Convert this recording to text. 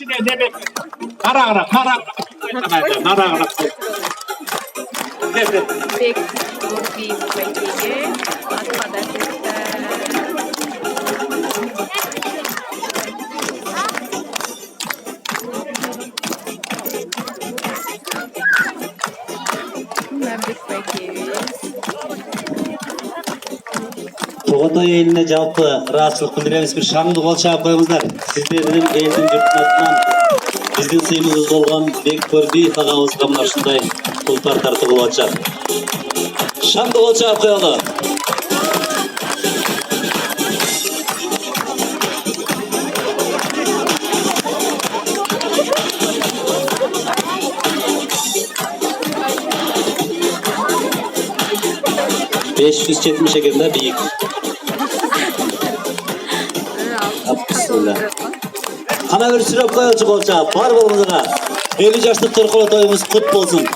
Ne be? Kara. Kara. Ne? Big Ruby bagiye Toğatay eline cevaplı rahatsızlık bildiremiz bir şanlı kol çağıp koyumuzlar. Sizlerden eldin yurtlarından bizden sıyımız olgan bek kördi ağızga mına şunday kultar tartı olacak. Şanlı kol çağıp koyalım. ...570'e geldiler büyük. Bismillah. Kana bir sürep koyucu bolca. Var bolğunuzga. 50 yaşlı Turkulu toyumuz kut bolsun.